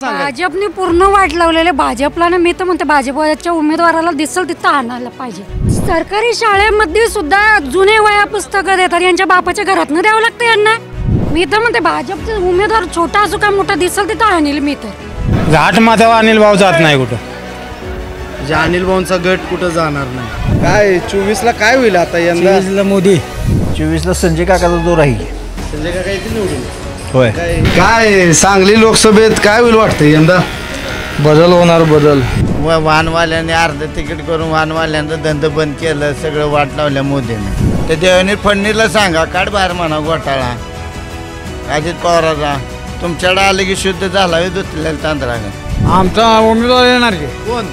भाजपने पूर्ण वाट लावलेले भाजपला ना, मी तर म्हणते भाजपच्या उमेदवाराला दिसल तिथं आणायला पाहिजे। सरकारी शाळेमध्ये सुद्धा जुने वया पुस्तकं देतात, यांच्या बापाच्या घरातनं द्यावं लागतं यांना। मी तर म्हणते भाजपचा उमेदवार छोटा असो का मोठा दिसल तिथं आणेल मी तर। घाट माथ्यावर अनिल भाऊ जात नाही कुठं, अनिल भाऊंचा गट कुठं जाणार नाही। काय 24 ला काय होईल आता यंदा? 24 ला मोदी, 24 ला संजय काकाचा जो राहील। संजय काका येतील निवडून? होय। काय सांगली लोकसभेत काय होईल वाटतं यंदा? बदल होणार, बदल। वाहनवाल्यांनी अर्ध तिकीट करून वाहनवाल्यांचा धंदा बंद केलं, सगळं वाट लावल्या मोदीने। तर देवेंद्र फडणवीसला सांगा काढ बाहेर म्हणा घोटाळा अजित पवाराचा, तुमच्याकडे आले की शुद्ध झाला दुसऱ्या तांदळाने। आमचा उमेदवार येणार की कोण?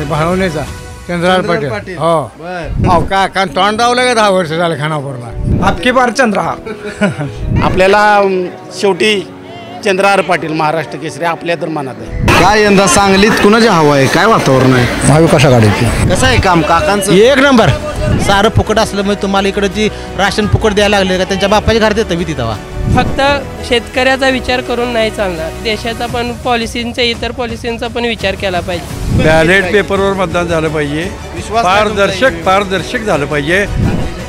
भावनेचा चंद्रहार पाटील। हो बर, का तोंड दावलं का 10 वर्ष झालं खानापूरला। आपकी बार चंद्रहार। आपल्याला शेवटी चंद्रहार पाटील महाराष्ट्र केसरी आपल्या तर मनात आहे। काय यंदा सांगलीत कुणाची हवा आहे? काय वातावरण आहे? महाविकास आघाडीची। कसं आहे काम काकांचं? एक नंबर। सारं फुकट असलं म्हणजे तुम्हाला इकडे जी राशन फुकट द्यायला लागले का त्यांच्या बापाच्या घर देतं मी तिथं। फक्त शेतकऱ्याचा विचार करून नाही चालणार, देशाचा पण पॉलिसींचा, इतर पॉलिसींचा पण विचार केला पाहिजे। बॅलेट पेपरवर मतदान झालं पाहिजे, पारदर्शक झालं पाहिजे।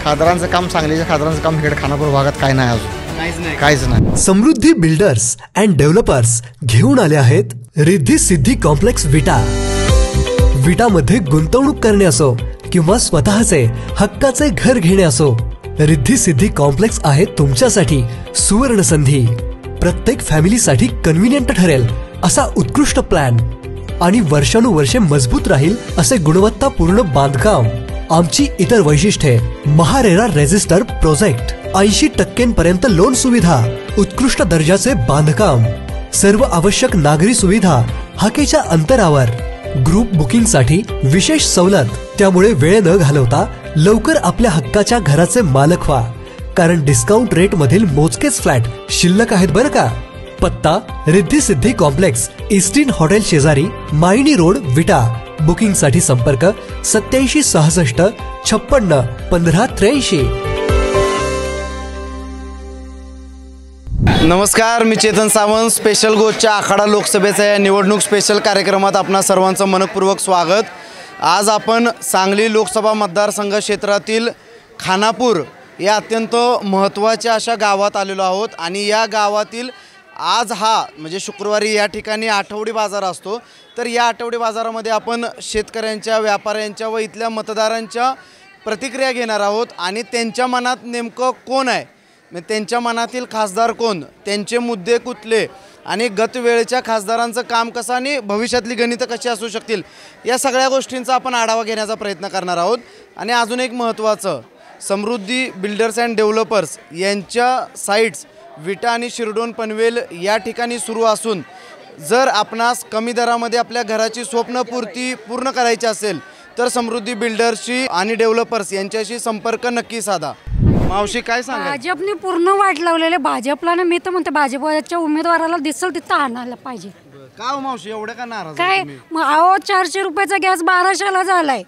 खासदारांचं काम, सांगलीच्या खासदारांचं काम इकडे खानापूर भागात काय नाही अजून, काहीच नाही। समृद्धी बिल्डर्स अँड डेव्हलपर्स घेऊन आले आहेत रिद्धी सिद्धी कॉम्प्लेक्स विटा। विटामध्ये गुंतवणूक करणे असो किंवा स्वतःचे हक्काचे घर घेणे असो, रिद्धी सिद्धी कॉम्प्लेक्स आहे तुमच्यासाठी सुवर्ण संधी। प्रत्येक फॅमिलीसाठी कन्व्हिनियंट ठरेल असा उत्कृष्ट प्लॅन आणि वर्षानुवर्षे मजबूत राहील असे गुणवत्तापूर्ण बांधकाम। आमची इतर वैशिष्ट्ये: महारेरा रेजिस्टर प्रोजेक्ट, 80% लोन सुविधा, उत्कृष्ट दर्जाचे बांधकाम, सर्व आवश्यक नागरी सुविधा हाकेच्या अंतरावर, ग्रुप बुकिंग साठी विशेष सवलत। त्यामुळे वेळ न घालवता लवकर आपल्या हक्काच्या घराचे मालक व्हा, कारण डिस्काउंट रेट मधील मोजकेच फ्लॅट शिल्लक आहेत बरं का। पत्ता: रिद्धी सिद्धी कॉम्प्लेक्स, इस्टिन हॉटेल शेजारी, मायनी रोड, विटा। बुकिंग साठी संपर्क 8766 56 1583। नमस्कार, मी चेतन सावंत। स्पेशल गोष्टच्या आखाडा लोकसभेच्या या निवडणूक स्पेशल कार्यक्रमात आपणा सर्वांचं मनपूर्वक स्वागत। आज आपण सांगली लोकसभा मतदारसंघ क्षेत्रातील खानापूर या अत्यंत महत्त्वाच्या अशा गावात आलेलो आहोत आणि या गावातील आज म्हणजे शुक्रवारी या ठिकाणी आठवडी बाजार असतो। तर या आठवडी बाजारामध्ये आपण शेतकऱ्यांच्या, व्यापाऱ्यांच्या व इथल्या मतदारांच्या प्रतिक्रिया घेणार आहोत आणि त्यांच्या मनात नेमकं कोण आहे, त्यांच्या मनातील खासदार कोण, त्यांचे मुद्दे कुठले आणि गत वेळेच्या खासदारांचं काम कसं आणि भविष्यातली गणितं कशी असू शकतील, या सगळ्या गोष्टींचा आपण आढावा घेण्याचा प्रयत्न करणार आहोत। आणि अजून एक महत्त्वाचं, समृद्धी बिल्डर्स अँड डेव्हलपर्स यांच्या साईट्स विटा आणि शिरडोन पनवेल या ठिकाणी सुरू असून जर आपणास कमी दरामध्ये आपल्या घराची स्वप्नपूर्ती पूर्ण करायची असेल तर समृद्धी बिल्डर्सची आणि डेव्हलपर्स यांच्याशी संपर्क नक्की साधा। मावशी काय सांगा? भाजपने पूर्ण वाट लावलेले भाजपला ना, मी तर म्हणते भाजपच्या उमेदवाराला दिसल तिथं आणायला पाहिजे। का हो मावशी एवढं का नाराज काय? अहो 400 रुपयाचा गॅस 1200ला झालाय।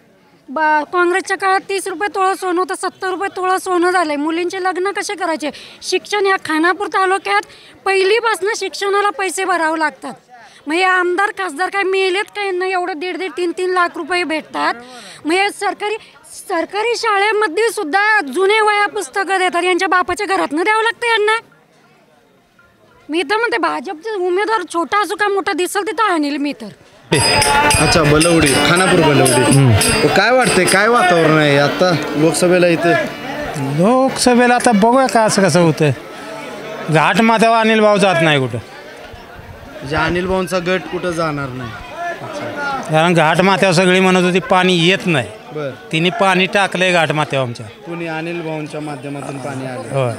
काँग्रेसच्या काळात 30 रुपये तोळा सोनं होतं, 70 रुपये तोळा सोनं झालंय। मुलींचे लग्न कसे करायचे? शिक्षण या खानापूर तालुक्यात पहिलीपासून शिक्षणाला पैसे भरावे लागतात। मग हे आमदार खासदार काय मेलेत काय? यांना एवढं 1.5 3 लाख रुपये भेटतात। मग हे सरकारी शाळेमध्ये सुद्धा जुने वया पुस्तकं देतात, यांच्या बापाच्या घरातनं द्यावं लागतं यांना। मी तर म्हणते भाजपचा उमेदवार छोटा असो का मोठा दिसल तिथं आणेल मी तर। अच्छा, बलवडी, खानापूर बलवडी। काय वाटतंय, काय वातावरण आहे आता लोकसभेला इथे? लोकसभेला आता बघूया का असं कसं होतं। घाट माथ्यावर अनिल भाऊ जात नाही कुठं, अनिल भाऊंचा गट कुठं जाणार नाही। कारण घाट माथ्यावर सगळी म्हणत होती पाणी येत नाही, बर, तिने पाणी टाकलंय घाट माथ्यावर आमच्या। कुणी अनिल भाऊंच्या माध्यमातून पाणी आलं? होय,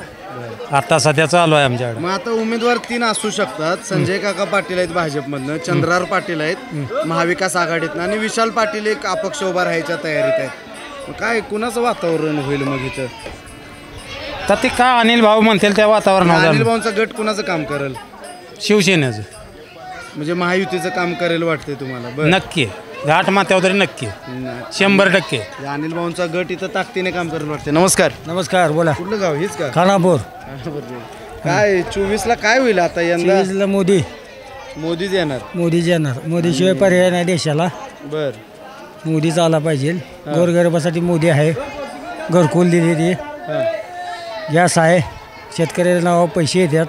आता सध्या चालू आहे आमच्याकडे। मग आता उमेदवार 3 असू शकतात। संजय काका पाटील आहेत भाजपमधनं, चंद्रहार पाटील आहेत महाविकास आघाडीतनं आणि विशाल पाटील एक अपक्ष उभा राहायच्या तयारीत आहेत। काय कुणाचं वातावरण होईल मग इथं? तर ते का अनिल भाऊ म्हणतील त्या वातावरणावर अनिल भाऊंचा गट कुणाचं काम करेल? शिवसेनेचं, म्हणजे महायुतीचं काम करेल वाटतंय तुम्हाला? नक्की घाट माथ्यावर तरी नक्की 100%। अनिल भाऊंचा गट इथं ताकदीने काम करेल वाटते। नमस्कार। नमस्कार, बोला। कुठलं गाव? हेच का? खानापूर। काय 24 ला काय होईल आता यंदा? 24 ला मोदी, मोदीच येणार. मोदीच येणार. मोदीशिवाय पर्याय नाही देशाला. बर. मोदीच आला पाहिजे. गोरगरिबासाठी मोदी आहे. घरकुल दिलेली, गॅस आहे, शेतकऱ्याच्या नावावर पैसे येतात.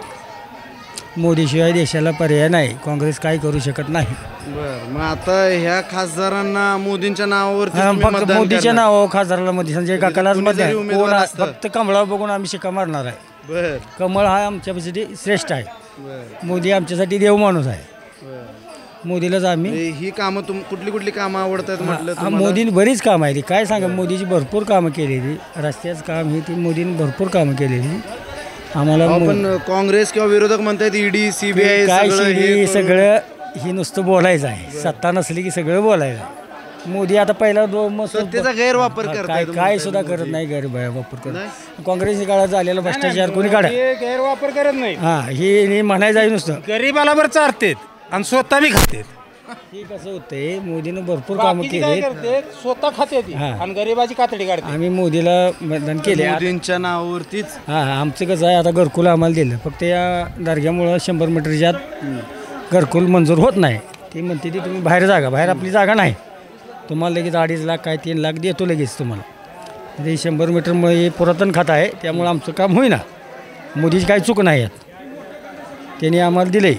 मोदीशिवाय देशाला पर्याय नाही. काँग्रेस काही करू शकत नाही. बर. मग आता ह्या खासदारांना मोदींच्या नावावरती तुम्ही फक्त मतदान मोदीच्या करणार? नावावर खासदाराला मोदी संजय काकालाच कोणी मध्ये जरी उमेदवार असतं. फक्त कमळावर बघून आम्ही शिक्का मारणार आहे. बर. कमळ हा आमच्यासाठी श्रेष्ठ आहे. बर. मोदी आमच्यासाठी देव माणूस आहे. बर. मोदीलाच आम्ही ही कामं कुठली कुठली कामं आवडतात म्हटलं हा, तुम्हाला? मोदीने बरीच कामं आहे ती. काय सांगा, मोदीची भरपूर कामं केलेली. रस्त्याचं काम ही ती मोदीने भरपूर कामं केलेली. आम्हाला पण काँग्रेस किंवा विरोधक म्हणतात ईडी सीबीआय काय शिडी सगळं ही नुसतं बोलायचं आहे. सत्ता नसली की सगळं बोलायचं आहे. मोदी आता पहिला सत्तेचा गैरवापर करताय तुम्ही. काय सुद्धा करत नाही. गैरवापर करत. काँग्रेसच्या काळात झालेला भ्रष्टाचार कोणी काढा. गैरवापर करत नाही. हा हे म्हणायचं आहे नुसतं. गरीबाला बरं चारतेत आणि स्वतः बी खातेत. हे कसं होतंय, मोदीनं भरपूर कामं केली. स्वतः खाते आणि गरीबाची कातडी काढते. आम्ही मोदीला मतदान केले. मोदींच्या नावावरतीच. हां आमचं कसं आहे, आता घरकुल आम्हाला दिलं. फक्त या दर्ग्यामुळं 100 मीटरच्या आत घरकुल मंजूर होत नाही. ती म्हणते ती तुम्ही बाहेर जागा. बाहेर आपली जागा नाही. तुम्हाला लगेच 2.5 लाख काय 3 लाख देतो लगेच तुम्हाला. ते 100 मीटरमुळे हे पुरातन खातं आहे. त्यामुळं आमचं काम होईना. मोदीची काही चूक नाही आहेत. त्यांनी आम्हाला दिले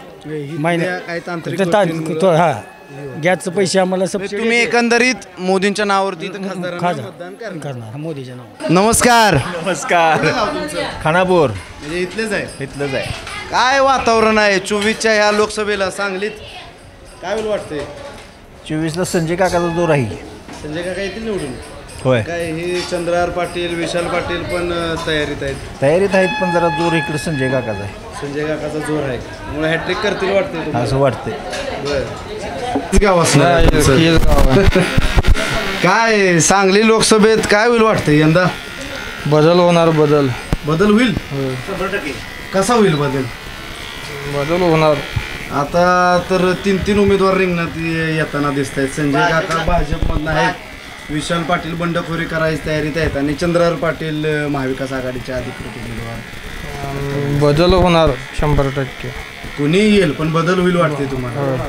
हा गॅसचे पैसे आम्हाला सबसिडी. तुम्ही एकंदरीत मोदींच्या नावावरती खासदारांना मतदान करणार मोदीच्या नावावर. नमस्कार. नमस्कार. खानापूर. म्हणजे इथलेच आहे. इथलंच आहे. काय वातावरण आहे 24च्या ह्या लोकसभेला सांगलीत? काय वाटतंय? 24ला संजय काकाचा जोर आहे. संजय काका येतील निवडून? होय. काय हे चंद्रहार पाटील विशाल पाटील पण तयारीत आहेत पण जरा जोर इकडे संजय काकाचा आहे. संजय काकाचा जोर आहे त्यामुळे हॅट्रिक करतील वाटते असं वाटतंय. काय सांगली लोकसभेत काय होईल वाटतं यंदा? बदल होणार. बदल होईल. कसा होईल बदल होणार. आता तर 3 उमेदवार रिंगणात येताना दिसत आहेत. संजय काका भाजपमधनं आहेत, विशाल पाटील बंडखोरी करायची तयारीत आहेत आणि चंद्रहार पाटील महाविकास आघाडीचे अधिकृत उमेदवार. बदल होणार 100%. कोणी येईल पण बदल होईल वाटते तुम्हाला?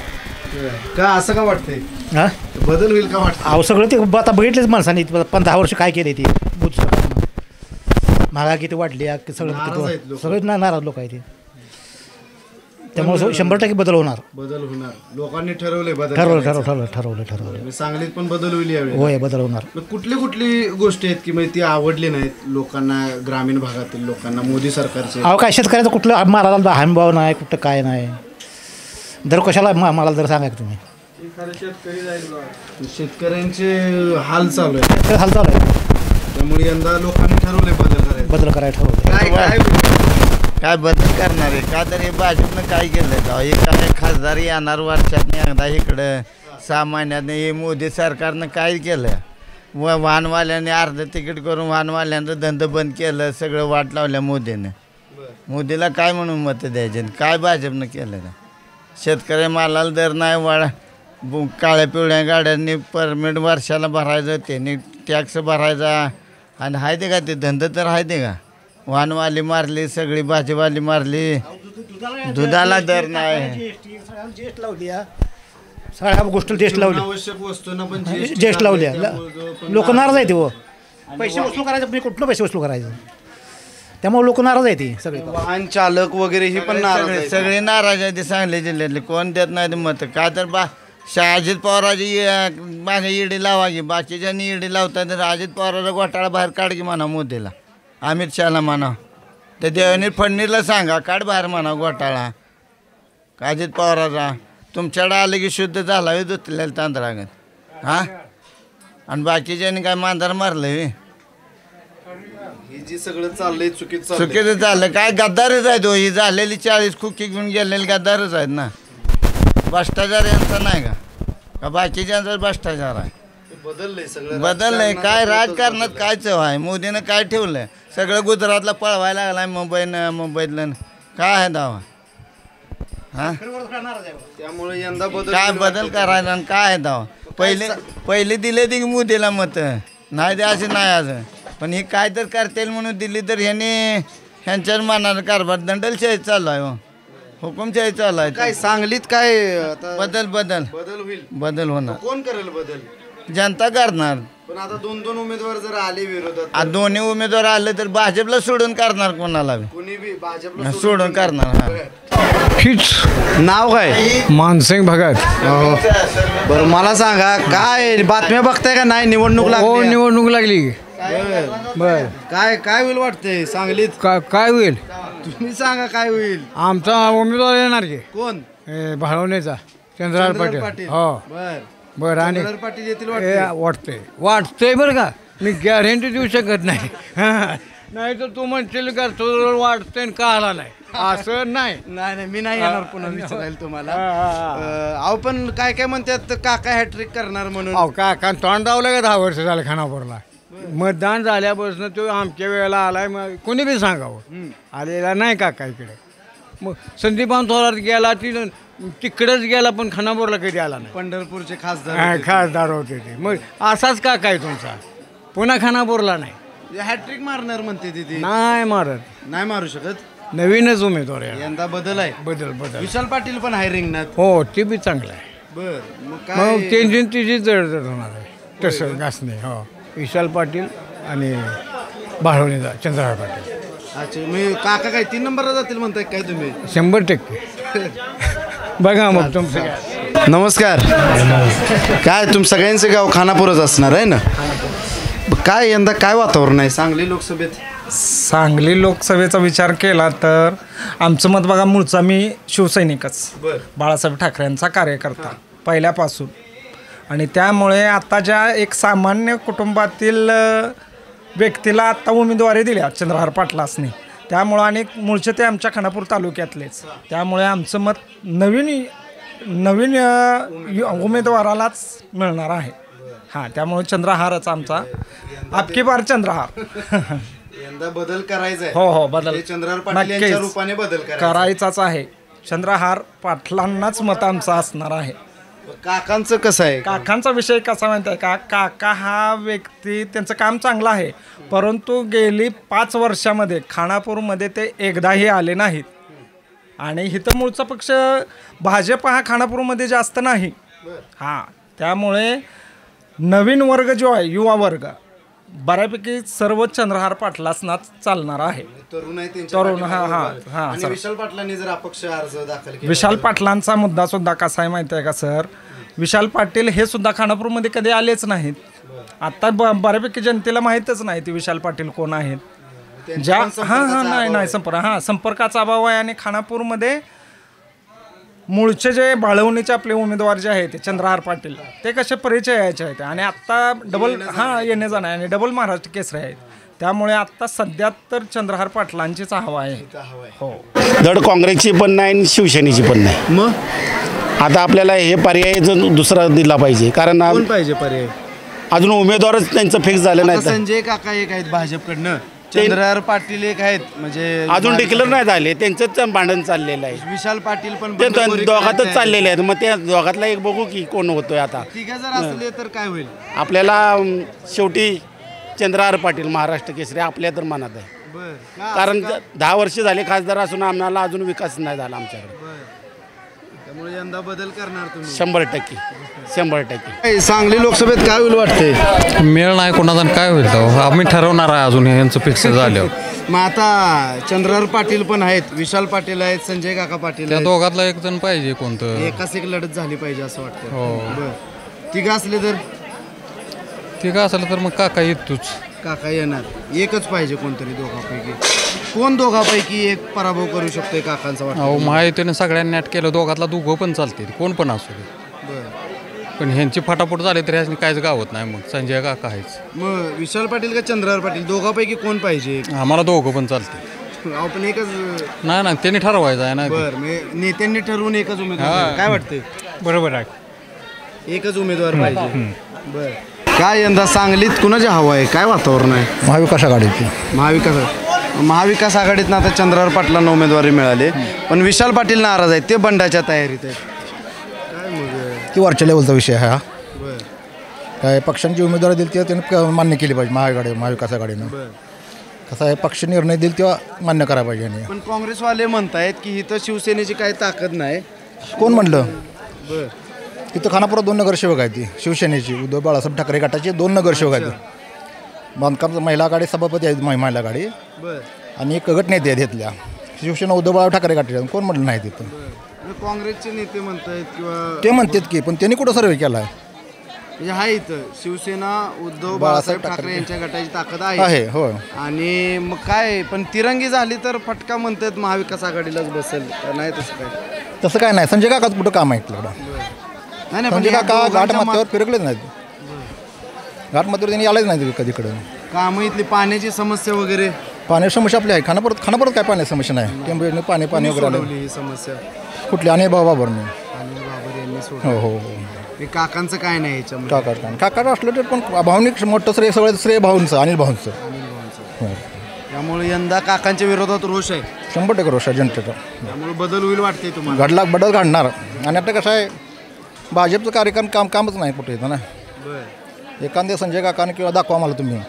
का असं का वाटतंय? हां बदल होईल का वाटतं? अहो सगळं ते आता बघितलेच माणसांनी 10 वर्ष काय केले ते बुथ महागा किती वाढली सगळं सगळं नाराज लोक आहे ते. त्यामुळे 100% बदल होणार. लोकांनी ठरवले बदल. ठरवलं. सांगलीत पण बदल होईल यावेळी. होय बदल होणार. कुठली गोष्टी आहेत की ती आवडली नाहीत लोकांना, ग्रामीण भागातील लोकांना मोदी सरकारचे? अहो काय शेतकऱ्याचं कुठलं मालाला हमीभाव नाही, कुठं काय नाही. दर कशाला मालाला दर सांगा तुम्ही? शेतकऱ्यांचे हाल चालू आहे. त्यामुळे यंदा लोकांनी ठरवले बदल करायला ठरवलं. काय बदल करणार आहे का? तर हे भाजपनं काय केलं का? हे काय खासदार येणार वर्षातनं एकदा इकडं 6 महिन्यातनं. हे मोदी सरकारनं काय केलं? वाहनवाल्यांनी अर्ध तिकीट करून वाहनवाल्यांचं धंदा बंद केलं. सगळं वाट लावल्या मोदीनं. मोदीला काय म्हणून मत द्यायचे? काय भाजपनं केलं का? शेतकरी मालाला दर नाही. काळ्या पिवळ्या गाड्यांनी परमिट वर्षाला भरायचं, त्यांनी टॅक्स भरायचा. आणि आहे ते का ते धंदा तर आहे ते का? वाहनवाली मारली, सगळी भाजीवाली मारली. दुधाला दर नाही. सगळ्या गोष्टी टेस्ट लावली. आवश्यक वस्तूंना पण टेस्ट लावल्या. लोक नाराज आहेत. पैसे वसूल करायचं म्हणजे कुठलं पैसे वसूल करायचं? त्यामुळे लोक नाराज आहेत. सगळे वाहन चालक वगैरे ही पण नाराज. सगळे नाराज आहे. ते सांगली जिल्ह्यातले कोण देत नाही मत. का तर अजित पवाराची माझ्या ईडी लावा की, बाकीच्यांनी ईडी लावतात. तर अजित पवाराचा घोटाळा बाहेर काढ की म्हणा मोदीला, अमित शहाला म्हणा, तर देवेंद्र फडणवीसला सांगा काढ बाहेर म्हणा घोटाळा अजित पवाराचा. तुमच्याकडे आलं की शुद्ध झाला दुतलेलं तांदळागत. हां आणि बाकीच्यांनी काय मांजर मारलं? जी सगळं चाललंय चुकीचं चाललं. काय गद्दारच आहेत. ही झालेली 40 खुकी घेऊन गेलेली गद्दारच आहेत ना. भ्रष्टाचार यांचा नाही का बाकीच्यांचा भ्रष्टाचार आहे? बदललंय. काय राजकारणात काय चव आहे? मोदीनं काय ठेवलंय? सगळं गुजरातला पळवायला लागलाय. मुंबईतलं काय आहे दावा? हां त्यामुळे यंदा काय बदल करायला आणि काय आहे दावा? पहिले दिले ती मोदीला मत नाही ते असे नाही असं. पण हे काय तर करतील म्हणून दिली तर ह्यांनी ह्यांच्याच मनानं कारभार दंडलशाही चालू आहे. हुकुमशाही चालायचं. काय सांगलीत काय आता बदल बदल बदल होईल? बदल होणार. कोण करेल बदल? जनता करणार. पण आता 2-2 उमेदवार जर आले विरोधात आ, दोन्ही उमेदवार आले तर भाजपला सोडून करणार कोणाला बी? कोणी बी भाजपला सोडून करणार. हीच नाव काय? मानसिंग भगत. बरं मला सांगा काय बातम्या बघताय का नाही? निवडणूक हो लागली. निवडणूक लागली. बर काय काय होईल वाटतंय सांगलीत? काय होईल? तुम्ही सांगा काय होईल? आमचा उमेदवार येणार की कोण? भाळवणीचा चंद्रहार पाटील. हो बर बरं. आणि चंद्रहार पाटील येतील वाटतंय. वाटतंय बरं का, मी गॅरंटी देऊ शकत नाही. नाही तर तू म्हणशील का तो वाटतंय का आला नाही, असं नाही. नाही मी नाही येणार पुन्हा विचारायला तुम्हाला. अहो पण काय काय म्हणतात काका हॅट्रिक करणार म्हणून. अहो काका तोंड दावलं का 10 वर्ष झालं खानापूरला. मतदान झाल्यापासून तो आमच्या वेळेला आलाय, मग कोणी बी सांगावं आलेला नाही काका इकडे. मग संदीपान थोरात गेला तिकडेच गेला पण खानापूरला कधी आला नाही. पंढरपूरचे खासदार खासदार होते ते. मग असाच काका आहे तुमचा, पुन्हा खानापूरला नाही. हॅट्रिक मारणार म्हणते तिथे. नाही मारत, नाही मारू शकत. नवीनच उमेदवार आहे यंदा बदल आहे. बदल विशाल पाटील पण आहे रिंगणात. हो ते बी चांगलं आहे. बर मग काय मग त्यांची तिची जडजड होणार आहे तसं घासणे. हो विशाल पाटील आणि भाळवणीचा चंद्रहार पाटील. अच्छा मी काका काय 3 नंबरला जातील म्हणताय काय तुम्ही? 100%. बघा मग तुमचं काय. नमस्कार. काय तुम सगळ्यांचं गाव खानापूरच असणार आहे ना? काय यंदा काय वातावरण आहे सांगली लोकसभेत? सांगली लोकसभेचा विचार केला तर आमचं मत बघा, मूळचा मी शिवसैनिकच, बाळासाहेब ठाकरेंचा कार्यकर्ता पहिल्यापासून. आणि त्यामुळे आता ज्या एक सामान्य कुटुंबातील व्यक्तीला आत्ता उमेदवारी दिल्या चंद्रहार पाटलासनी, त्यामुळं आणि मूळचे ते आमच्या खानापूर तालुक्यातलेच, त्यामुळे आमचं मत नवीन उमेदवारालाच मिळणार आहे. हां त्यामुळे चंद्रहारच आमचा, आपकी बार चंद्रहार. यंदा बदल करायचा आहे. हो बदल चंद्रहार पाटील यांच्या रूपाने बदल करायचाच आहे. चंद्रहार पाटलांनाच मत आमचं असणार आहे. काकांचं कसं आहे? काकांचा विषय कसा माहिती आहे का, काका हा व्यक्ती त्यांचं काम चांगलं आहे, परंतु गेली 5 वर्षामध्ये खानापूरमध्ये ते एकदाही आले नाहीत. आणि इथं मूळचा पक्ष भाजप हा खानापूरमध्ये जास्त नाही. हां त्यामुळे नवीन वर्ग जो आहे, युवा वर्ग, बऱ्यापैकी सर्व चंद्रहार पाटलासनाच चालणार आहे. तरुण. हां विशाल पाटलांनी जर अपक्ष अर्ज दाखल केला, विशाल पाटलांचा मुद्दा सुद्धा कसा आहे माहिती आहे का सर, विशाल पाटील हे सुद्धा खानापूरमध्ये कधी आलेच नाहीत. आता बऱ्यापैकी जनतेला माहीतच नाही ते विशाल पाटील कोण आहेत. ज्या नाही संपर्काचा अभाव आहे. आणि खानापूरमध्ये मूळचे जे बाळवणीचे आपले उमेदवार जे आहेत ते चंद्रहार पाटील, ते कसे परिचय यायचे आहेत आणि आत्ता डबल येणे जाणं आणि डबल महाराष्ट्र केसरी आहेत. त्यामुळे आत्ता सध्या तर चंद्रहार पाटलांचीच हवा आहे. हो धड काँग्रेसची पण नाही आणि शिवसेनेची पण नाही. मग आता आपल्याला हे पर्याय दुसरा दिला पाहिजे, कारण कोण पाहिजे पर्याय? अजून उमेदवारच त्यांचं फिक्स झालं नाही. संजय काका एक आहेत भाजपकडनं, चंद्रहार पाटील एक आहेत, म्हणजे अजून डिक्लेअर नाही झाले, त्यांचंच भांडण चाललेलं आहे. विशाल पाटील पण ते दोघातच चाललेले आहेत. मग त्या दोघातला एक बघू की कोण होतोय. आता तिघं जर असले तर काय होईल? आपल्याला शेवटी चंद्रहार पाटील महाराष्ट्र केसरी आपल्या तर मनात आहे. कारण 10 वर्ष झाले खासदार असून आम्हाला अजून विकास नाही झाला आमच्याकडे. त्यामुळे यंदा बदल करणार तुम्ही? 100%. सांगली लोकसभेत काय होईल वाटतंय? मेळ नाही कोणाचा, काय होईल आम्ही ठरवणार आहे अजून यांचं फिक्स झालं. मग आता चंद्रहार पाटील पण आहेत, विशाल पाटील आहेत, संजय काका पाटील त्या दोघातला एक जण पाहिजे कोणतं, एकाच एक लढत झाली पाहिजे असं वाटतं. हो तिघं असले तर ठीक असलं तर मग काका येतोच. काका येणार, एकच पाहिजे कोणतरी दोघांपैकी. कोण दोघांपैकी एक पराभव करू शकतोय काकांचा वाटतं? अहो माहितीने सगळ्यांनी नॅट केलं, दोघातला दोघं पण चालते, कोण पण असू दे. पण ह्यांची फटाफट झाली तरी ह्याची काहीच गावत नाही. मग संजय काका आहेच. मग विशाल पाटील का चंद्रहार पाटील, दोघांपैकी कोण पाहिजे? आम्हाला दोघं पण चालते. आपण एकच नाही त्यांनी ठरवायचं आहे ना. बरं नेत्यांनी ठरवून एकच उमेदवार, काय वाटतंय? बरोबर आहे, एकच उमेदवार पाहिजे. बरं काय यंदा सांगलीत कुणाची हवा आहे, काय वातावरण आहे? महाविकास आघाडीची. महाविकास आघाडीतनं आता चंद्रहार पाटलांना उमेदवारी मिळाली, पण विशाल पाटील नाराज आहेत, ते बंडाच्या तयारीत आहेत. काय मग ती वरच्या लेवलचा विषय आहे हा. काय पक्षांची उमेदवारी दिली ती त्यांनी मान्य केली पाहिजे महाविकास आघाडीनं. कसं आहे पक्ष निर्णय देईल तेव्हा मान्य करायला पाहिजे यांनी. पण काँग्रेसवाले म्हणतायत की इथं शिवसेनेची काही ताकद नाही. कोण म्हणलं? बरं. तिथं खानापुरात 2 नगरसेवक आहेत ती शिवसेनेची उद्धव बाळासाहेब ठाकरे गटाचे 2 नगरसेवक आहेत. बांधकाम महिला आघाडी सभापती आहेत महिला आघाडी आणि एक गटनेते आहेत इथल्या शिवसेना उद्धव बाळासाहेब ठाकरे गटाचे. कोण म्हटलं नाही तिथं? काँग्रेसचे नेते म्हणतायत किंवा ते म्हणतात की पण त्यांनी कुठं सर्वे केला आहे? म्हणजे हा इथं शिवसेना उद्धव बाळासाहेब ठाकरे यांच्या गटाची ताकद आहे. हो. आणि मग काय पण तिरंगी झाली तर फटका म्हणतात महाविकास आघाडीलाच बसेल का नाही? तसं काय नाही. संजय काकाच कुठं काम आहे इकडं? संजय काका घाट माथ्यावर फिरकलेच नाहीत. घाट माथ्यावर त्यांनी आलेच नाही कधीकडं. कामं इथली पाण्याची समस्या वगैरे पाण्याची समस्या आपली आहे. खानापुरात काय पाण्याची समस्या नाही. टेंबू पाणी वगैरे ही समस्या कुठली? अनिल बाबर हो हो. काकांचं काय नाही याच्यामध्ये? काका असलं तर पण भावनिक मोठं श्रेय भाऊंचं अनिल भाऊंचं. त्यामुळे यंदा काकांच्या विरोधात रोष आहे. 100% रोष आहे जनतेचा. त्यामुळे बदल होईल वाटते तुम्हाला? बदल घडणार. आणि आता कसं आहे भाजपचं कार्यक्रम कामच नाही कुठे येतं ना. एखाद्या संजय काकाने किंवा दाखवा मला तुम्ही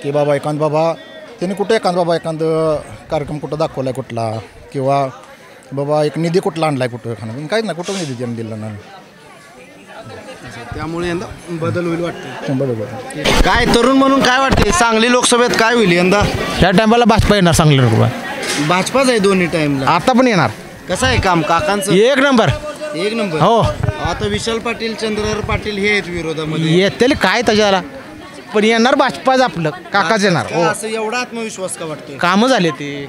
की बाबा त्यांनी कुठे एखादं कार्यक्रम कुठं दाखवला आहे कुठला किंवा बाबा एक निधी कुठला आणला आहे कुठं एखादा काहीच नाही. कुठं निधी त्यांनी दिला नाही. त्यामुळे यंदा बदल होईल वाटते. 100%. काय तरुण म्हणून काय वाटते सांगली लोकसभेत काय होईल यंदा? या टायमाला भाजपा येणार सांगली लोकसभा. भाजपाच आहे दोन्ही टाइमला. आता पण येणार. कसं आहे काम काकांचं? 1 नंबर. 1 नंबर. हो. आता विशाल पाटील चंद्रहार पाटील हे आहेत विरोधामध्ये. येतील काय त्याच्याला पण येणार भाजपाच आपलं काकाच येणार. हो. असं एवढा आत्मविश्वास का वाटतोय? कामं झाले ते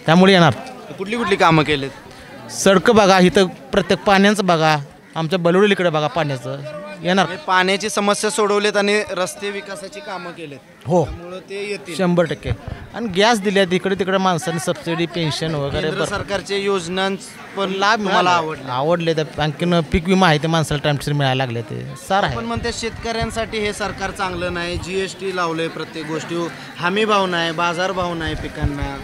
त्यामुळे येणार. कुठली कामं केलेत? सडकं बघा इथं प्रत्येक पाण्याचं बघा आमच्या बलवडी इकडे बघा पाण्याचं येणार. पाण्याची समस्या सोडवलेत आणि रस्ते विकासाची कामं केलेत. हो त्यामुळे ते येतील 100%. आणि गॅस दिल्यात इकडे तिकडे माणसांनी सबसिडी पेन्शन वगैरे सरकारच्या योजना पण लाभ मला आवडले. तर आणखीन पीक विमा आहे ते माणसाला टाइमशीर मिळायला लागले ते सारं आहे. पण म्हणते शेतकऱ्यांसाठी हे सरकार चांगलं नाही. GST लावलंय प्रत्येक गोष्टी हमी भाव नाही बाजार भाव नाही पिकांना.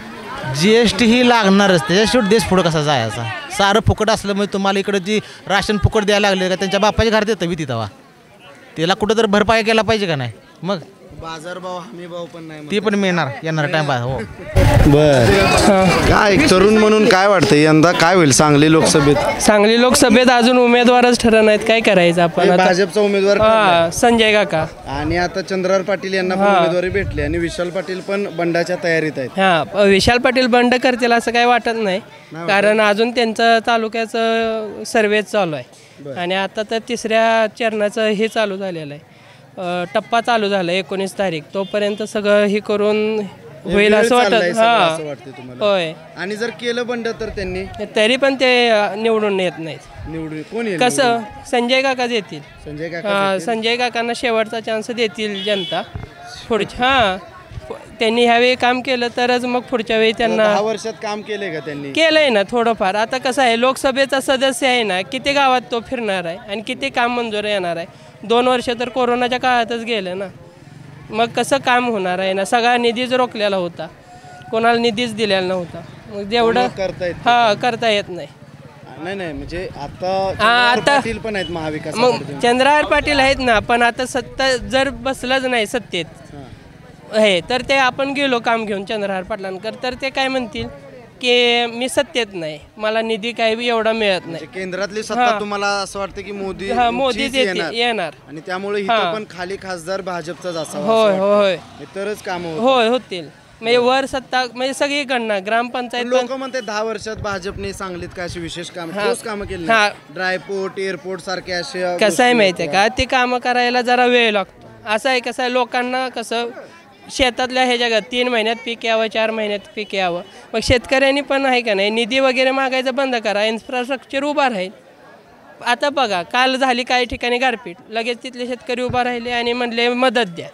GST ही लागणारच त्याच्याशिवाय देश पुढं कसा जायचा. सारं फुकट असल्यामुळे तुम्हाला इकडे जी राशन फुकट द्यायला लागले का त्यांच्या बापाच्या घरात येतं बी तिथं त्याला कुठं तर भरपाई केला पाहिजे का नाही. मग बाजार भाव हमी भाव पण नाही ती पण मिळणार येणार टाइम बाद. हो. बर. काय तरुण म्हणून काय वाटतं यंदा काय होईल सांगली लोकसभेत? सांगली लोकसभेत अजून उमेदवारच ठरत नाहीत. काय करायचं आपण आता? भाजपचा उमेदवार संजय काका आणि आता चंद्रहार पाटील यांना पण उमेदवारी भेटली आणि विशाल पाटील पण बंडाच्या तयारीत आहेत. हा विशाल पाटील बंड करतील असं काही वाटत नाही. कारण अजून त्यांचं तालुक्याचं सर्वे चालू आहे आणि आता तर 3ऱ्या चरणाचं हे चालू झालेलं आहे. टप्पा चालू झाला 19 तारीख. तोपर्यंत सगळं हे करून होईल असं वाटत. होय. आणि जर केलं बंड तर त्यांनी तरी पण ते निवडून येत नाहीत. निवडून कोण कसं संजय काकाच येतील. संजय काकांना शेवटचा चान्स देतील जनता पुढच्या. त्यांनी ह्यावेळी काम केलं तरच मग पुढच्या वेळी त्यांना. 10 वर्षात काम केलंय का त्यांनी? केलंय ना थोडंफार. आता कसं आहे लोकसभेचा सदस्य आहे ना किती गावात तो फिरणार आहे आणि किती काम मंजूर येणार आहे. 2 वर्ष तर कोरोनाच्या काळातच गेलं ना. मग कसं काम होणार आहे ना. सगळा निधीच रोखलेला होता. कोणाला निधीच दिलेला नव्हता. मग जेवढं करता येत नाही. म्हणजे आता पाटील पण आहेत महाविकास. मग चंद्रहार पाटील आहेत ना. पण आता सत्ता जर बसलंच नाही सत्तेत आहे तर ते आपण गेलो काम घेऊन चंद्रहार पाटलांकर तर ते काय म्हणतील की मी सत्तेत नाही मला निधी काही एवढा मिळत नाही. केंद्रातली सत्ता तुम्हाला असं वाटतं की मोदीच येणार आणि त्यामुळे इथं पण खाली खासदार भाजपचाच असावा. होय होय तरच काम होय होतील. म्हणजे वर सत्ता म्हणजे सगळीकडनं ग्रामपंचायत. लोक म्हणते 10 वर्षात भाजपने सांगलीत काय अशी विशेष कामं केली. ड्रायपोर्ट एअरपोर्ट सारखे असे. कसं आहे माहिती आहे का ते कामं करायला जरा वेळ लागतो. असं आहे कसं आहे लोकांना कसं शेतातल्या हे जगात 3 महिन्यात पीक यावं 4 महिन्यात पीक यावं. मग शेतकऱ्यांनी पण आहे का नाही निधी वगैरे मागायचं बंद करा. इन्फ्रास्ट्रक्चर उभा राहील. आता बघा काल झाली काही ठिकाणी गारपीट लगेच तिथले शेतकरी उभा राहिले आणि म्हणले मदत द्या.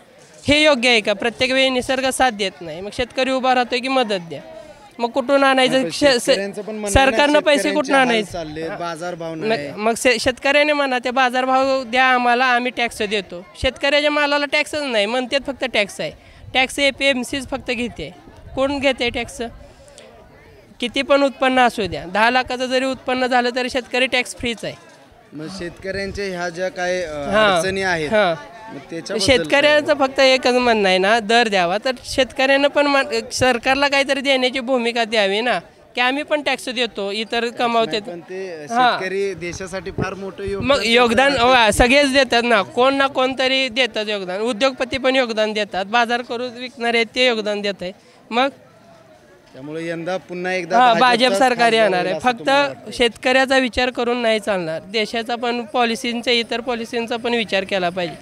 हे योग्य आहे का? प्रत्येक वेळी निसर्ग साथ देत नाही. मग शेतकरी उभा राहतोय की मदत द्या. मग कुठून आणायचं? सरकारनं पैसे कुठून आणायचे? बाजारभाव मग शेतकऱ्याने म्हणा ते बाजारभाव द्या आम्हाला आम्ही टॅक्स देतो. शेतकऱ्याच्या मालाला टॅक्सच नाही म्हणतात फक्त टॅक्स आहे. टॅक्स APMCच फक्त घेते. कोण घेते टॅक्स? किती पण उत्पन्न असू द्या 10 लाखाचं जरी उत्पन्न झालं तरी शेतकरी टॅक्स फ्रीच आहे. मग शेतकऱ्यांच्या ह्या ज्या काय अडचणी आहेत शेतकऱ्याचं फक्त एकच म्हणणं आहे ना, दर द्यावा. तर शेतकऱ्यांना पण सरकारला काहीतरी देण्याची भूमिका द्यावी ना, की आम्ही पण टॅक्स देतो, इतर कमावते. शेतकरी देशासाठी फार मोठं मग योगदान सगळेच देतात ना, कोण ना कोणतरी देतात योगदान. उद्योगपती पण योगदान देतात, बाजार करून विकणारे ते योगदान देत आहे. मग त्यामुळे यंदा पुन्हा एकदा भाजप सरकार येणार आहे. फक्त शेतकऱ्याचा विचार करून नाही चालणार, देशाचा पण पॉलिसींचा, इतर पॉलिसींचा पण विचार केला पाहिजे.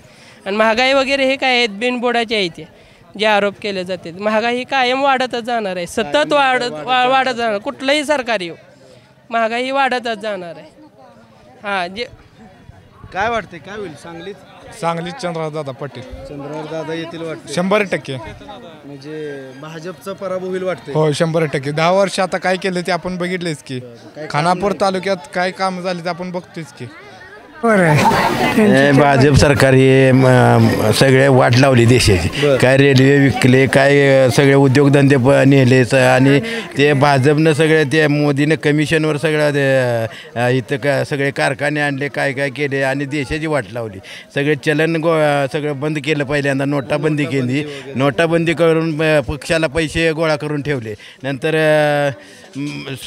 आणि महागाई वगैरे हे काय आहेत, बिनबुडाचे आहे ते जे आरोप केले जाते. महागाई कायम वाढतच जाणार आहे, सतत वाढत जाणार. कुठलंही सरकार येऊ, महागाई वाढतच जाणार आहे. हां, जे काय वाटते, काय होईल सांगलीत चंद्रदादा पाटील. चंद्रदादा येतील वाटते 100%. म्हणजे भाजपचा पराभव होईल वाटते. हो 100%. 10 वर्ष आता काय केलं ते आपण बघितलेच की. खानापूर तालुक्यात काय काम झाले ते आपण बघतोच की. भाजप सरकार हे सगळे वाट लावली देशाची. काय रेल्वे विकले, काय सगळे उद्योगधंदे नेले, आणि ते भाजपनं सगळे ते मोदीनं कमिशनवर सगळं इथं का सगळे कारखाने आणले, काय काय केले आणि देशाची वाट लावली. सगळे चलन सगळं बंद केलं. पहिल्यांदा नोटाबंदी केली, नोटाबंदी करून पक्षाला पैसे गोळा करून ठेवले. नंतर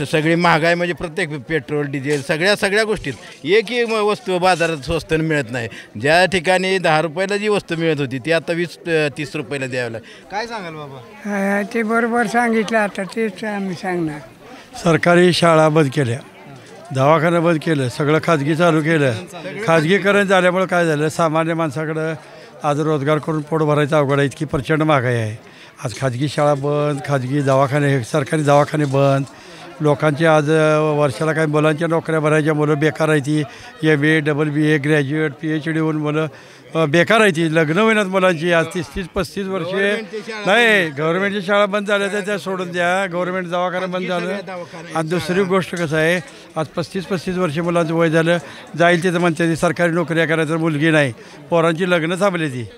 सगळी महागाई म्हणजे प्रत्येक पेट्रोल डिझेल सगळ्या गोष्टीत एकही वस्तू बाजारात स्वस्त मिळत नाही. ज्या ठिकाणी 10 रुपयाला जी वस्तू मिळत होती ती आता 20-30 रुपयाला द्यायला. काय सांगाल बाबा? ते बरोबर सांगितलं, आता तेच आम्ही सांगणार. सरकारी शाळा बंद केल्या, दवाखाना बंद केलं, सगळं खाजगी चालू केलं. खाजगीकरण झाल्यामुळे काय झालं, सामान्य माणसाकडं आज रोजगार करून पोट भरायचं अवघड आहे. इतकी प्रचंड महागाई आहे. आज खाजगी शाळा बंद, खाजगी दवाखाने, सरकारी दवाखाने बंद. लोकांची आज वर्षाला काही मुलांच्या नोकऱ्या भरायच्या, मुलं बेकार आहे ती. MA, BBA, ग्रॅज्युएट, PhD होऊन मुलं बेकार आहे ती. लग्न होईनात मुलांची. आज 30-35 वर्षे नाही. गव्हर्नमेंटच्या शाळा बंद झाल्या तर त्या सोडून द्या, गव्हर्नमेंट दवाखाना बंद झालं. आणि दुसरी गोष्ट कसं आहे, आज 35-35 वर्षे मुलांचं वय झालं, जाईल तिथं म्हणते ती सरकारी नोकऱ्या करायचं, मुलगी नाही. पोरांची लग्न थांबली ती.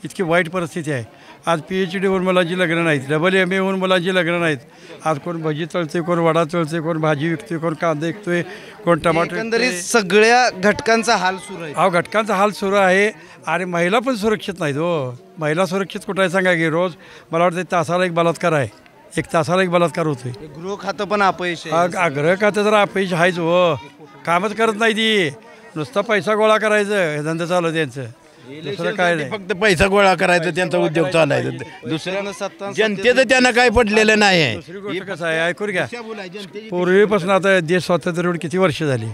इतकी वाईट परिस्थिती आहे. आज PhD होऊन मुलांची लग्न नाहीत, MA होऊन मुलांची लग्न नाहीत. आज कोण भजी तळते, कोण वडा तळते, कोण भाजी विकतोय, कोण कांदा विकतोय, कोण टमाटर. एकंदरीत सगळ्या घटकांचा हाल सुरू आहे. घटकांचा हाल सुरू आहे. आणि महिला पण सुरक्षित नाहीत. हो, महिला सुरक्षित कुठं आहे सांगा की. रोज मला वाटतं तासाला एक बलात्कार आहे, तासाला एक बलात्कार होतोय. गृह खातं पण अपयश आहे. गृह खातं जर अपयश आहेच. हो, कामच करत नाही ती, नुसता पैसा गोळा करायचं हे धंदा चालू त्यांचं. दुसरं काय नाही, फक्त पैसा गोळा करायचा त्यांचा उद्योग चालायचा. दुसऱ्या जनतेचं त्यांना काय पडलेलं नाही आहे. दुसरी गोष्ट कसं आहे, ऐकून घ्या. पूर्वीपासून आता देश स्वातंत्र्य होऊन किती वर्ष झाली.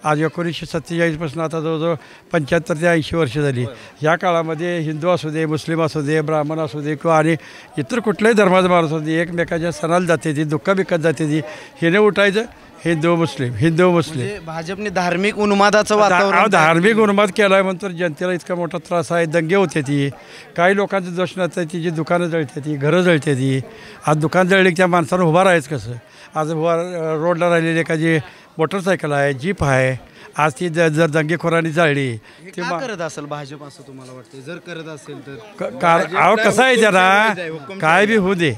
आज 1947पासून आता जवळजवळ 75 ते 80 वर्ष झाली. या काळामध्ये हिंदू असू दे, मुस्लिम असू दे, ब्राह्मण असू दे किंवा आणि इतर कुठल्याही धर्माचा माणूस असू दे, एकमेकाच्या सणाला जाते ती, दुःखा बिकत जाते ती. हेने उठायचं हिंदू मुस्लिम. भाजपने धार्मिक उन्मादाचं वातावरण, धार्मिक उन्माद केला आहे म्हणून जनतेला इतका मोठा त्रास आहे. दंगे होते ती. काही लोकांचं दोष नसतं, ती जी दुकानं जळते ती, घरं जळते ती. आज दुकान जळली की त्या माणसानं उभा राहायचं कसं. आज रोडला राहिलेली एखादी मोटरसायकल आहे, जीप आहे, आज ती जर दंगेखोरांनी जाळली. ते करत असेल भाजप असं तुम्हाला वाटतं? जर करत असेल तर कसं आहे त्याला, काय बी होऊ दे,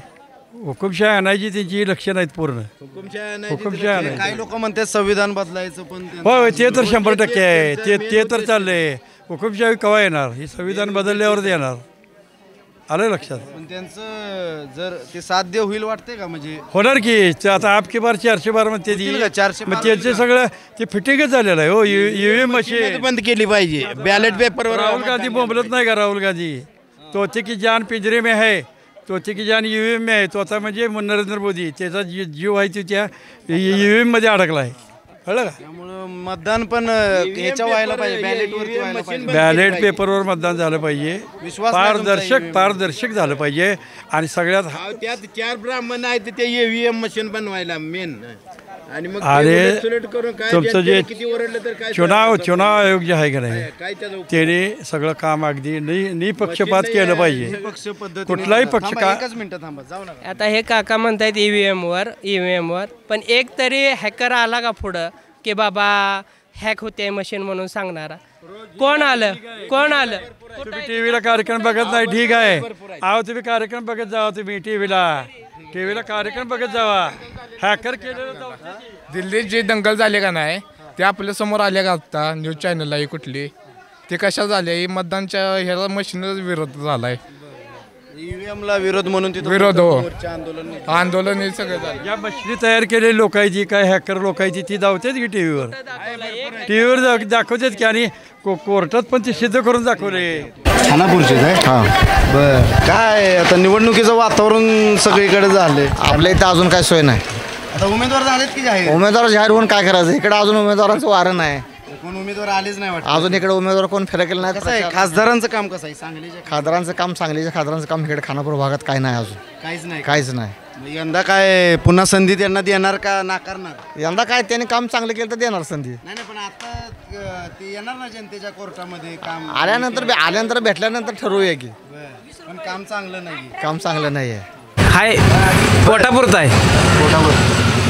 हुकुमशाही आणायची त्यांची लक्षणं आहेत पूर्ण. हुकुमशाही काही लोक म्हणतात संविधान बदलायचं, पण होय ते तर 100% आहे. ते तर चाललंय. हुकुमशाही केव्हा येणार? हे संविधान बदलल्यावरच येणार. आलं लक्षात? पण त्यांचं जर ते साध्य होईल वाटते का? म्हणजे होणार की. आता आपकी बार 400 बार म्हणते ती. मग त्यांचे सगळं ते फिटिंगच झालेलं आहे. हो, EVM मशीन बंद केली पाहिजे. बॅलेट पेपरवर राहुल गांधी बोंबलत नाही का? राहुल गांधी तोते की जान पिंजरे में है, तोते की जान EVM में आहे. तो आता म्हणजे नरेंद्र मोदी त्याचा जीव आहे तो त्या EVM मध्ये अडकला आहे. कळलं का? त्यामुळं मतदान पण ह्याच्या व्हायला पाहिजे, बॅलेट पेपरवर मतदान झालं पाहिजे. पारदर्शक झालं पाहिजे. आणि सगळ्यात त्यात 4 ब्राह्मण आहेत ते EVM मशीन बनवायला मेन. आणि मग तुमचं जे चुनाव आयोग जे आहे का नाही, त्याने सगळं काम अगदी निपक्षपात केलं पाहिजे. कुठलाही पक्ष का. आता हे काका म्हणतायत EVM वर पण एक तरी हॅकर आला का पुढं की बाबा हॅक होते मशीन म्हणून सांगणारा? कोण आलं? तुम्ही टीव्हीला कार्यक्रम बघत नाही, ठीक आहे. तुम्ही कार्यक्रम बघत जावा. तुम्ही टीव्हीला कार्यक्रम बघत जावा. हॅकर केलेलं. दिल्लीत जे दंगल झाले का नाही ते आपल्या समोर आले का? आता न्यूज चॅनलला कुठली ते कशा झाले ही मतदानच्या ह्याला मशीनच विरोध झाला आहे. ईव्हीएमला विरोध म्हणून तिथं विरोध हो मोर्चा, आंदोलन आंदोलन हे सगळं झालं. या मशिनी तयार केलेली लोकांची काय हॅकर लोकांची ती दावतेच की टी व्हीवर दाखवतेच की आणि कोर्टात पण ते सिद्ध करून दाखवले. खानापूरचेच आहे. हां बर. काय आता निवडणुकीचं वातावरण सगळीकडे झालंय. आपल्या इथं अजून काय सोय नाही. आता उमेदवार झालेत की जाहीर? उमेदवार जाहीर होऊन काय करायचं, इकडे अजून उमेदवारांचं वारं नाही. कोण उमेदवार आलेच नाही वाटतं. अजून इकडे उमेदवार कोण फिरकेल नाही. कसं आहे खासदारांचं काम कसं आहे सांगलीच्या? सांगलीच्या खासदारांचं काम इकडे खानापूर भागात काय नाही अजून. काहीच नाही. मग यंदा काय पुन्हा संधी त्यांना देणार का नाकारणार? यंदा काय त्यांनी काम चांगलं केलं तर देणार संधी. नाही पण आता ते येणार ना जनतेच्या कोर्टामध्ये काम आल्यानंतर भेटल्यानंतर ठरवूया की. पण काम चांगलं नाही. काम चांगलं नाही आहे. हाय पोटापुरत आहे.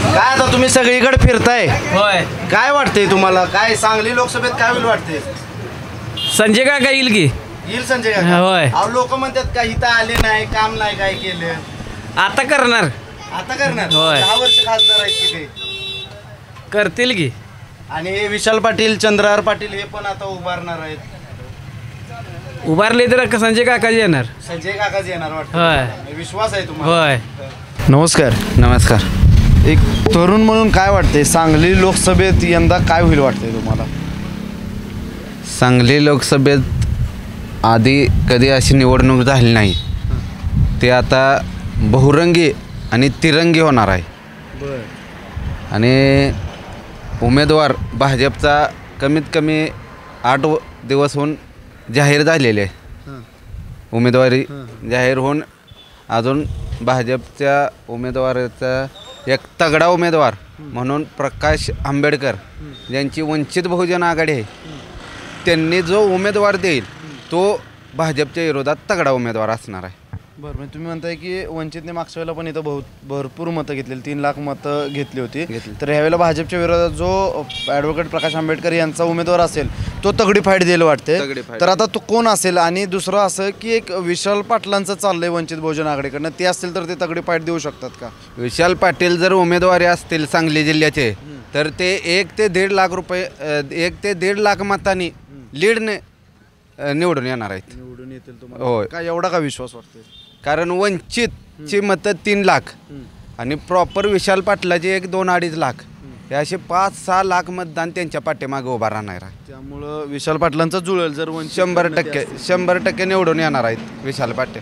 काय आता तुम्ही सगळीकडे फिरताय, होय काय वाटतंय तुम्हाला? काय सांगली लोकसभेत काय होईल वाटते? संजय काका येईल की? येईल संजय काका. होय. अहो लोक म्हणतात का इथं आले नाही, काम नाही काय केलं. आता करणार. आता करणार. होय. 10 वर्ष खासदार आहेत की ते. करतील की. आणि हे विशाल पाटील, चंद्रहार पाटील हे पण आता उभारणार आहेत. उभारले तर संजय काकाजी येणार. संजय काकाच येणार वाटतं. होय. विश्वास आहे तुम्हाला? होय. नमस्कार. नमस्कार. एक तरुण म्हणून काय वाटतंय सांगली लोकसभेत यंदा काय होईल वाटतंय तुम्हाला? सांगली लोकसभेत आधी कधी अशी निवडणूक झाली नाही. ते आता बहुरंगी आणि तिरंगी होणार आहे. आणि उमेदवार भाजपचा कमीत कमी 8 दिवस होऊन जाहीर झालेले आहे. उमेदवारी जाहीर होऊन अजून भाजपच्या उमेदवाराचा एक तगडा उमेदवार म्हणून प्रकाश आंबेडकर ज्यांची वंचित बहुजन आघाडी आहे, त्यांनी जो उमेदवार देईल तो भाजपच्या विरोधात तगडा उमेदवार असणार आहे. बरं, म्हणजे तुम्ही म्हणताय की वंचितने मागच्या वेळेला पण इथं भरपूर मतं घेतलेली, 3 लाख मतं घेतली होती. तर ह्यावेळेला भाजपच्या विरोधात जो ॲडव्होकेट प्रकाश आंबेडकर यांचा उमेदवार असेल तो तगडी फाईट देईल वाटते. तर आता तो कोण असेल? आणि दुसरं असं की एक विशाल पाटलांचं चाललंय वंचित बहुजन आघाडीकडनं, ते असतील तर ते तगडी फाईट देऊ शकतात का? विशाल पाटील जर उमेदवारी असतील सांगली जिल्ह्याचे तर ते 1 ते 1.5 लाख रुपये 1 ते 1.5 लाख मतांनी लीडने निवडून येणार आहेत. निवडून येतील तुम्हाला? होय. काय एवढा का विश्वास वाटतोय? कारण वंचितची मतं 3 लाख आणि प्रॉपर विशाल पाटलाचे 1-2-2.5 लाख हे असे 5-6 लाख मतदान त्यांच्या पाठीमागे उभा राहणार आहे. त्यामुळं विशाल पाटलांचं जुळेल जर 100% निवडून येणार आहेत विशाल पाटील.